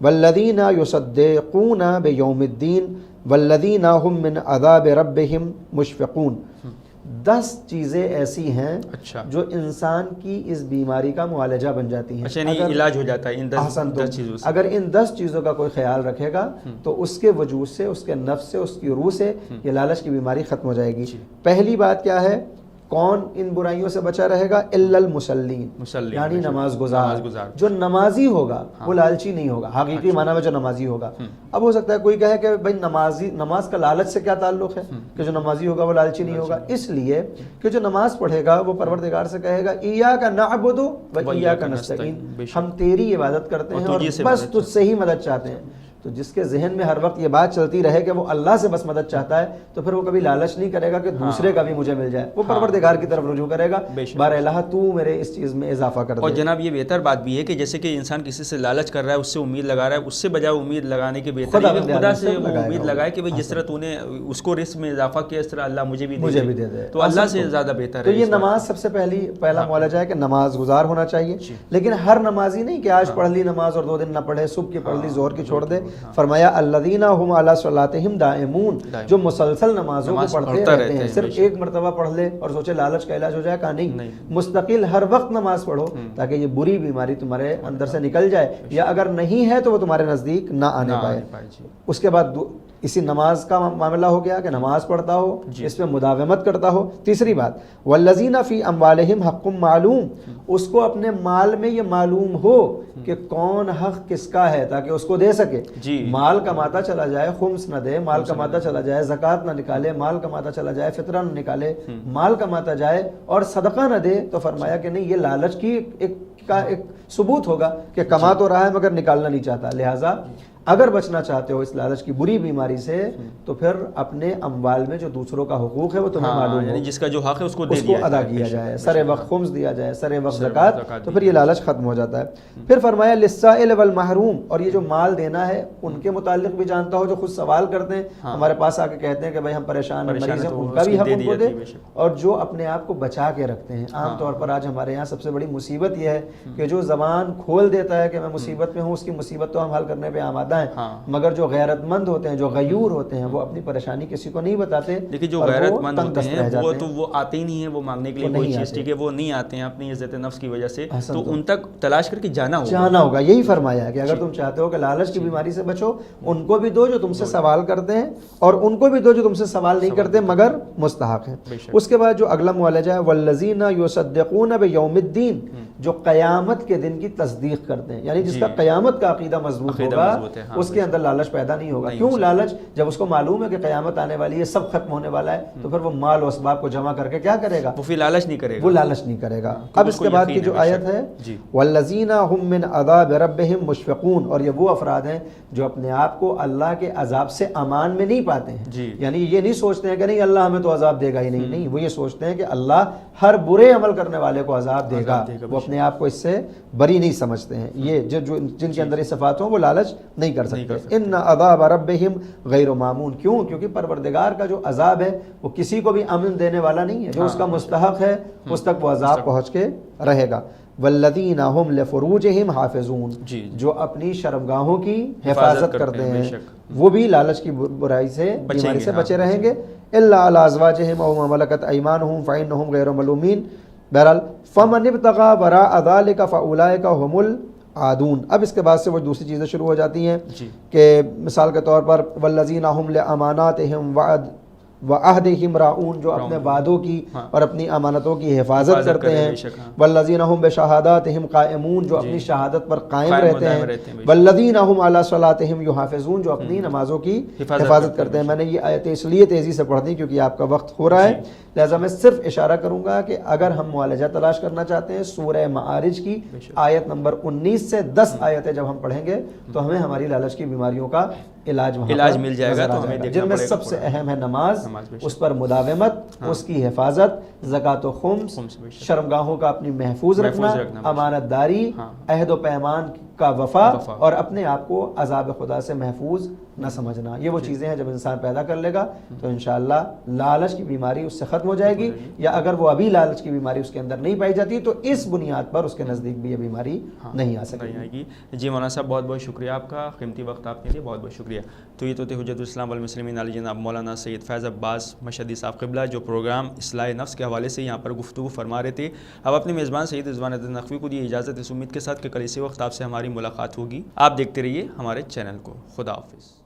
والذین یصدقون بیوم الدین والذین هم من عذاب ربهم مشفقون. 10 چیزیں ایسی ہیں اچھا جو انسان کی اس بیماری کا معالجہ بن جاتی ہیں. اچھا یعنی علاج ہو جاتا ہے ان 10 چیزوں سے. اگر ان 10 چیزوں کا کوئی خیال رکھے گا تو اس کے وجود سے، اس کے نفس سے، اس کی روح سے یہ لالچ کی بیماری ختم ہو جائے گی. پہلی بات کیا ہے؟ کون ان برائیوں سے بچا رہے گا؟ الا المصلین، یعنی نماز گزار. جو نمازی ہوگا وہ لالچی نہیں ہوگا حقیقی معنی میں، جو نمازی ہوگا. اب ہو سکتا ہے کوئی کہے کہ بھائی نماز کا لالچ سے کیا تعلق ہے کہ جو نمازی ہوگا وہ لالچی نہیں ہوگا؟ اس لیے کہ جو نماز پڑھے گا وہ پروردگار سے کہے گا ایاک نعبد و ایاک نستعین، ہم تیری عبادت کرتے ہیں اور بس تجھ سے ہی مدد چاہتے ہیں. تو جس کے ذہن میں ہر وقت یہ بات چلتی رہے کہ وہ اللہ سے بس مدد چاہتا ہے تو پھر وہ کبھی لالچ نہیں کرے گا کہ دوسرے کا بھی مجھے مل جائے. وہ پروردگار کی طرف رجوع کرے گا، بار الہ تو میرے اس چیز میں اضافہ کر دے. اور جناب یہ بہتر بات بھی ہے کہ جیسے کہ انسان کسی سے لالچ کر رہا ہے، اس سے امید لگا رہا ہے، اس سے بجائے امید لگانے کے بہتر ہے کہ خدا سے وہ امید لگائے کہ جس طرح تو نے اس کو رزق میں اضافہ کیا اس طرح اللہ مجھے بھی دے دے، تو اللہ سے زیادہ بہتر ہے. تو یہ نماز سب سے پہلا معالجہ ہے کہ نماز گزار ہونا چاہیے. لیکن ہر نمازی نہیں کہ آج پڑھ لی نماز اور 2 دن نہ پڑھے، صبح کی پڑھ لی ظہر کی چھوڑ دے. فرمایا الذین هم علی صلاتہم دائمون، جو مسلسل نمازوں کو پڑھتے رہتے ہیں. صرف ایک مرتبہ پڑھ لے اور سوچے لالچ کا علاج ہو جائے، کہا نہیں، مستقل ہر وقت نماز پڑھو تاکہ یہ بری بیماری تمہارے اندر سے نکل جائے، یا اگر نہیں ہے تو وہ تمہارے نزدیک نہ آنے پائے. اس کے بعد اسی نماز کا معاملہ ہو گیا کہ نماز پڑھتا ہو، اس پہ مداومت کرتا ہو. تیسری بات والذین فی اموالہم حق معلوم، اس کو اپنے مال میں یہ معلوم ہو کہ کون حق کس کا ہے تاکہ اس کو دے سکے. مال کماتا چلا جائے خمس نہ دے، مال کماتا چلا جائے زکوٰۃ نہ نکالے، مال کماتا چلا جائے فطرہ نہ نکالے، مال کماتا جائے اور صدقہ نہ دے، تو فرمایا کہ نہیں، یہ لالچ کی ایک ثبوت ہوگا کہ کما تو رہا ہے مگر نکالنا نہیں چاہتا. لہٰذا اگر بچنا چاہتے ہو اس لالچ کی بری بیماری سے تو پھر اپنے اموال میں جو دوسروں کا حقوق ہے وہ تمہیں معلوم ہو، یعنی جس کا جو حق ہے اس کو ادا کیا جائے، سر وقت خمس دیا جائے، سر وقت زکوٰۃ، تو پھر یہ لالچ ختم ہو جاتا ہے. پھر فرمایا للسائل والمحروم، اور یہ جو مال دینا ہے ان کے متعلق بھی جانتا ہو جو خود سوال کرتے ہیں، ہمارے پاس آ کے کہتے ہیں کہ بھائی ہم پریشان ہیں، مریض ہیں، ان کا بھی حق ان کو دے. اور جو اپنے آپ کو بچا کے رکھتے ہیں، عام طور پر آج ہمارے یہاں سب سے بڑی مصیبت یہ ہے کہ جو زبان کھول دیتا ہے کہ میں مصیبت میں ہوں، اس کی مصیبت تو ہم حل کرنے پہ آمادہ ہیں، مگر جو غیرت مند ہوتے ہیں، جو غیور ہوتے ہیں، وہ اپنی پریشانی کسی کو نہیں بتاتے. لیکن جو غیرت مند ہوتے ہیں وہ تو وہ آتے ہی نہیں ہیں وہ مانگنے کے لیے کوئی چیز، ٹھیک ہے، وہ نہیں آتے ہیں اپنی عزت نفس کی وجہ سے، تو ان تک تلاش کر کے جانا ہوگا. یہی فرمایا ہے کہ اگر تم چاہتے ہو کہ لالچ کی بیماری سے بچو، ان کو بھی دو جو تم سے سوال کرتے ہیں اور ان کو بھی دو جو تم سے سوال نہیں کرتے مگر مستحق ہیں. اس کے بعد جو اگلا معالجہ ہے والذین یصدقون بیوم الدین، جو قیامت کے دن کی تصدیق کرتے ہیں، یعنی جس کا قیامت کا عقیدہ مضبوط ہوگا اس کے اندر لالچ پیدا نہیں ہوگا. کیوں لالچ؟ جب اس کو معلوم ہے کہ قیامت آنے والی ہے، سب ختم ہونے والا ہے، تو پھر وہ مال و اسباب کو جمع کر کے کیا کرے گا؟ وہ پھر لالچ نہیں کرے گا، وہ لالچ نہیں کرے گا. اب اس کے بعد کی جو آیت ہے والذین هم من عذاب ربهم مشفقون، اور یہ وہ افراد ہیں جو اپنے آپ کو اللہ کے عذاب سے امان میں نہیں پاتے ہیں. یعنی یہ نہیں سوچتے ہیں کہ نہیں اللہ ہمیں تو عذاب دے گا ہی نہیں، نہیں، وہ یہ سوچتے ہیں کہ اللہ ہر برے عمل کرنے والے کو عذاب دے گا. وہ اپنے آپ کو اس سے بری نہیں سمجھتے ہیں. یہ جن کے اندر یہ صفات ہوں وہ لالچ نہیں کر سکتے. ان عذاب ربہم غیر مامون، کیوں؟ کیونکہ پروردگار کا جو عذاب ہے وہ کسی کو بھی امن دینے والا نہیں ہے. جو اس کا مستحق ہے اس تک وہ عذاب پہنچ کے رہے گا. والذین هم لفروجہم حافظون، جو اپنی شرمگاہوں کی حفاظت کرتے ہیں وہ بھی لالچ کی برائی سے، بیماری سے بچے رہیں گے. الا علی ازواجہم او ما ملکت ایمانہم فانہم غیر ملومین. بہرحال فمن ابتغى وراء ذلك فاولئک هم العادون. اب اس کے بعد سے وہ دوسری چیزیں شروع ہو جاتی ہیں کہ مثال کے طور پر والذین هم لاماناتہم وعہدہم راعون، جو اپنے وعدوں کی اور اپنی امانتوں کی حفاظت کرتے ہیں. والذین هم بشہاداتہم قائمون، جو اپنی شہادت پر قائم رہتے ہیں. والذین هم علی صلاتہم یحافظون، جو اپنی نمازوں کی حفاظت کرتے ہیں. میں نے یہ آیتیں اس لیے تیزی سے پڑھ دی کیونکہ آپ کا وقت ہو رہا ہے، لہذا میں صرف اشارہ کروں گا کہ اگر ہم معالجہ تلاش کرنا چاہتے ہیں سورہ معارج کی آیت نمبر 19 سے 10 آیتیں جب ہم پڑھیں گے تو ہمیں ہماری لالچ کی بیماریوں کا علاج مل جائے گا. جن میں سب سے اہم ہے نماز، اس پر مداومت، اس کی حفاظت، زکوٰۃ و خمس، شرمگاہوں کا اپنی محفوظ رکھنا، امانت داری، عہد و پیمان کا وفا اور اپنے آپ کو عذاب خدا سے محفوظ نہ سمجھنا، یہ وہ چیزیں ہیں جب انسان پیدا کر لے گا تو انشاءاللہ لالچ کی بیماری اس سے ختم ہو جائے گی، یا اگر وہ ابھی لالچ کی بیماری اس کے اندر نہیں پائی جاتی تو اس بنیاد پر اس کے نزدیک بھی یہ بیماری نہیں آ سکے گی۔ جی مولانا صاحب بہت بہت شکریہ آپ کا، قیمتی وقت آپ کے لیے بہت بہت شکریہ۔ تو یہ تو تھے حجت الاسلام والمسلمین علی جناب مولانا سید فیض عباس مشہدی صاحب قبلہ، جو پروگرام اصلاح نفس کے حوالے سے یہاں پر گفتگو فرما رہے تھے۔ اب اپنے میزبان سید رضوان الدین نقوی کو دی اجازت اس امید کے ساتھ کہ کل اسی وقت آپ سے ہماری ملاقات ہوگی۔ آپ دیکھتے رہیے ہمارے چینل کو۔ خدا حافظ۔